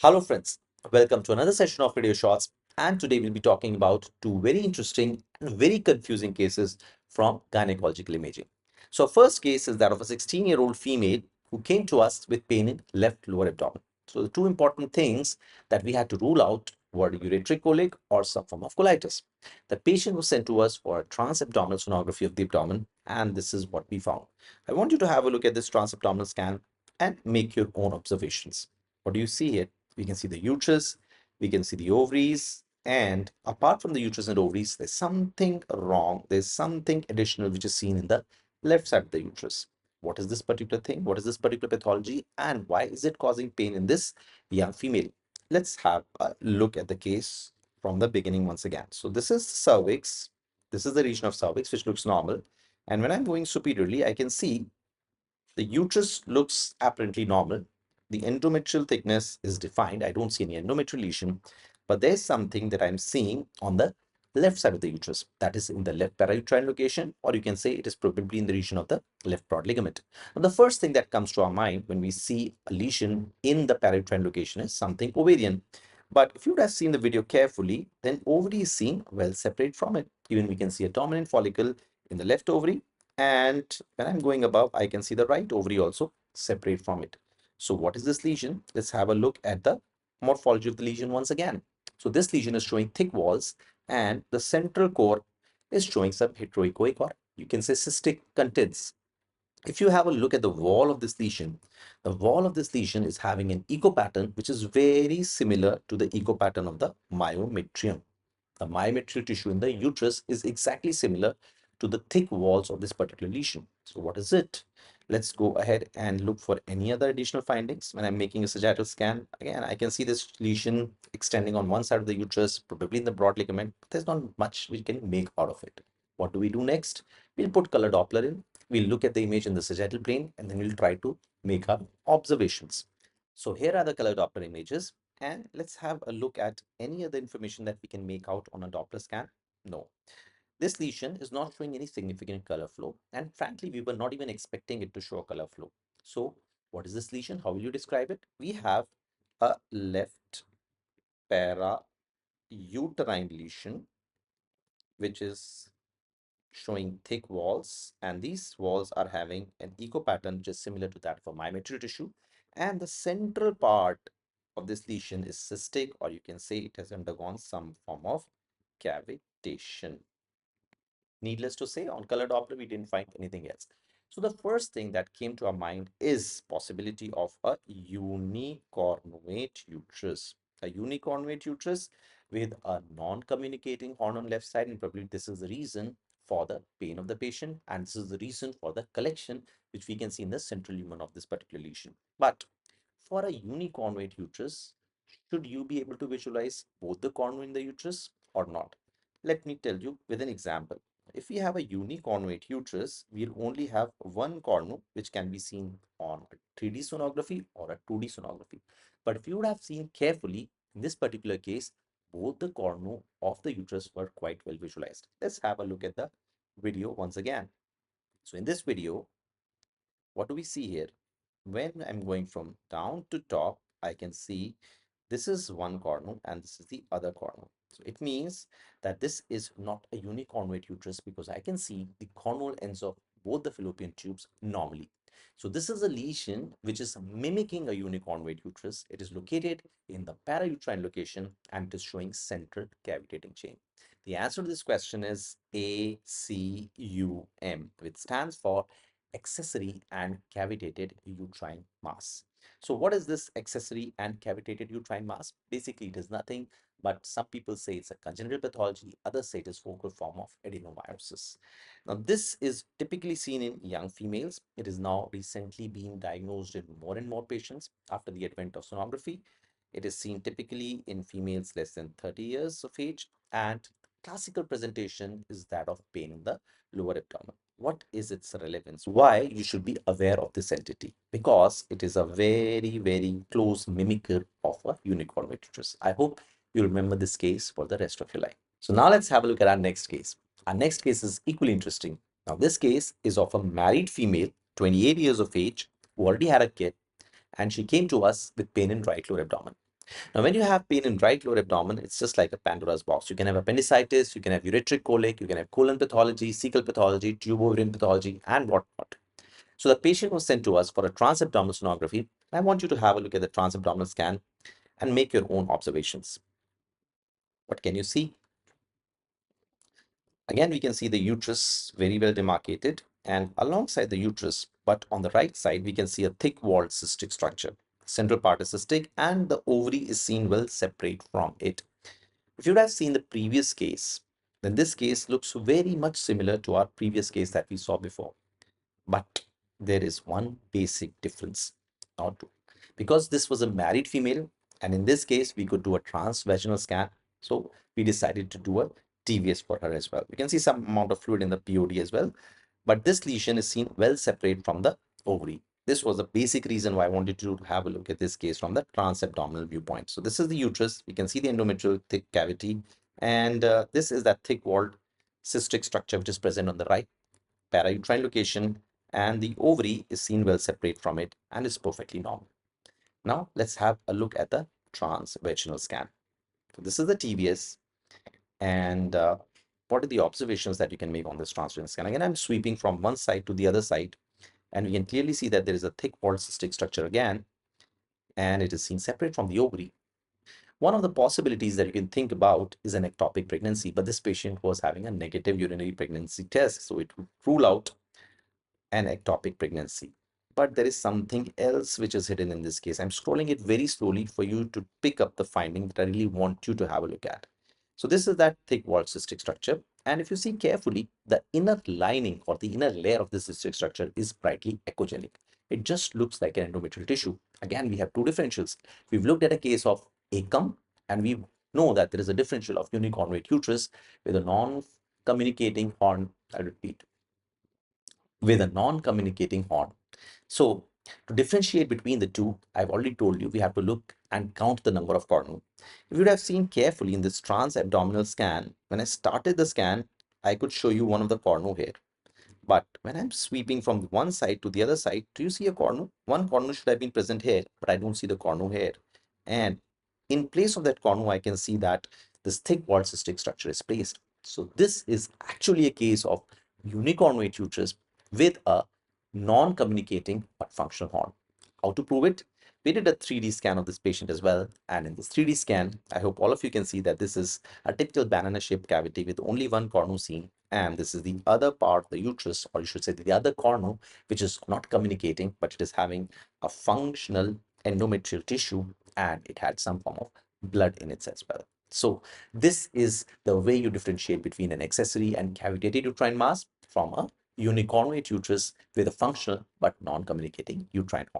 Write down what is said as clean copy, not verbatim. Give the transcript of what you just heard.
Hello friends, welcome to another session of video shorts, and today we'll be talking about two very interesting and very confusing cases from gynecological imaging. So first case is that of a 16-year-old female who came to us with pain in left lower abdomen. So the two important things that we had to rule out were ureteric colic or some form of colitis. The patient was sent to us for a transabdominal sonography of the abdomen, and this is what we found. I want you to have a look at this transabdominal scan and make your own observations. What do you see here? We can see the uterus, we can see the ovaries, and apart from the uterus and ovaries, there's something wrong. There's something additional which is seen in the left side of the uterus. What is this particular thing? What is this particular pathology? And why is it causing pain in this young female? Let's have a look at the case from the beginning once again. So this is cervix. This is the region of cervix, which looks normal. And when I'm going superiorly, I can see the uterus looks apparently normal. The endometrial thickness is defined. I don't see any endometrial lesion, but there's something that I'm seeing on the left side of the uterus, that is in the left parauterine location, or you can say it is probably in the region of the left broad ligament. Now, the first thing that comes to our mind when we see a lesion in the parauterine location is something ovarian. But if you would have seen the video carefully, then ovary is seen well separate from it. Even we can see a dominant follicle in the left ovary, and when I'm going above, I can see the right ovary also separate from it. So what is this lesion? Let's have a look at the morphology of the lesion once again. So this lesion is showing thick walls, and the central core is showing some heteroechoic, or you can say cystic contents. If you have a look at the wall of this lesion, the wall of this lesion is having an echo pattern which is very similar to the echo pattern of the myometrium. The myometrial tissue in the uterus is exactly similar to the thick walls of this particular lesion. So what is it? Let's go ahead and look for any other additional findings. When I'm making a sagittal scan, again, I can see this lesion extending on one side of the uterus, probably in the broad ligament, but there's not much we can make out of it. What do we do next? We'll put color Doppler in. We'll look at the image in the sagittal plane, and then we'll try to make our observations. So here are the color Doppler images. And let's have a look at any other information that we can make out on a Doppler scan. No, this lesion is not showing any significant color flow. And frankly, we were not even expecting it to show a color flow. So what is this lesion? How will you describe it? We have a left para uterine lesion, which is showing thick walls, and these walls are having an echo pattern which is similar to that of a myometrial tissue, and the central part of this lesion is cystic, or you can say it has undergone some form of cavitation. Needless to say, on color Doppler we didn't find anything else. So the first thing that came to our mind is possibility of a unicornuate uterus. A unicornuate uterus with a non-communicating horn on left side, and probably this is the reason for the pain of the patient, and this is the reason for the collection which we can see in the central lumen of this particular lesion. But for a unicornuate uterus, should you be able to visualize both the cornu in the uterus or not? Let me tell you with an example. If we have a unicornuate uterus, we'll only have one cornu which can be seen on a 3D sonography or a 2D sonography. But if you would have seen carefully, in this particular case, both the cornu of the uterus were quite well visualized. Let's have a look at the video once again. So in this video, what do we see here? When I'm going from down to top, I can see this is one cornu and this is the other cornu. So it means that this is not a unicornuate uterus because I can see the cornual ends of both the fallopian tubes normally. So this is a lesion which is mimicking a unicornuate uterus. It is located in the parauterine location and it is showing central cavitating chain. The answer to this question is ACUM, which stands for accessory and cavitated uterine mass. So what is this accessory and cavitated uterine mass? Basically, it is nothing but some people say it's a congenital pathology, others say it is focal form of adenomyosis. Now, this is typically seen in young females. It is now recently being diagnosed in more and more patients after the advent of sonography. It is seen typically in females less than 30 years of age, and classical presentation is that of pain in the lower abdomen. What is its relevance? Why you should be aware of this entity? Because it is a very, very close mimicker of a unicornuate uterus. I hope you remember this case for the rest of your life. So now let's have a look at our next case. Our next case is equally interesting. Now this case is of a married female, 28 years of age, who already had a kid, and she came to us with pain in right lower abdomen. Now, when you have pain in right lower abdomen, it's just like a Pandora's box. You can have appendicitis, you can have ureteric colic, you can have colon pathology, cecal pathology, tubo-ovarian pathology, and whatnot. So the patient was sent to us for a transabdominal sonography. I want you to have a look at the transabdominal scan and make your own observations. What can you see? Again, we can see the uterus very well demarcated, and alongside the uterus, but on the right side, we can see a thick-walled cystic structure. Central part is cystic, and the ovary is seen well separate from it. If you would have seen the previous case, then this case looks very much similar to our previous case that we saw before. But there is one basic difference. Now, because this was a married female, and in this case, we could do a transvaginal scan. So we decided to do a TVS for her as well. We can see some amount of fluid in the POD as well, but this lesion is seen well separate from the ovary. This was the basic reason why I wanted to have a look at this case from the transabdominal viewpoint. So this is the uterus. We can see the endometrial thick cavity, and this is that thick-walled cystic structure which is present on the right, parauterine location, and the ovary is seen well separate from it and is perfectly normal. Now let's have a look at the transvaginal scan. So this is the TVS, and what are the observations that you can make on this transvaginal scan? Again, I'm sweeping from one side to the other side, and we can clearly see that there is a thick-walled cystic structure again, and it is seen separate from the ovary. One of the possibilities that you can think about is an ectopic pregnancy, but this patient was having a negative urinary pregnancy test, so it would rule out an ectopic pregnancy. But there is something else which is hidden in this case. I'm scrolling it very slowly for you to pick up the finding that I really want you to have a look at. So this is that thick walled cystic structure. And if you see carefully, the inner lining or the inner layer of this cystic structure is brightly echogenic. It just looks like an endometrial tissue. Again, we have two differentials. We've looked at a case of ACUM, and we know that there is a differential of unicornuate uterus with a non-communicating horn, I repeat, with a non-communicating horn. So to differentiate between the two, I've already told you we have to look and count the number of cornu. If you would have seen carefully in this transabdominal scan, when I started the scan, I could show you one of the cornu here. But when I'm sweeping from one side to the other side, do you see a cornu? One cornu should have been present here, but I don't see the cornu here. And in place of that cornu, I can see that this thick walled cystic structure is placed. So this is actually a case of unicornuate uterus with a non-communicating but functional horn. How to prove it? We did a 3D scan of this patient as well. And in this 3D scan, I hope all of you can see that this is a typical banana-shaped cavity with only one cornu seen. And this is the other part of the uterus, or you should say the other cornu, which is not communicating, but it is having a functional endometrial tissue, and it had some form of blood in it as well. So this is the way you differentiate between an accessory and cavitated uterine mass from a unicornuate uterus with a functional but non-communicating uterine horn.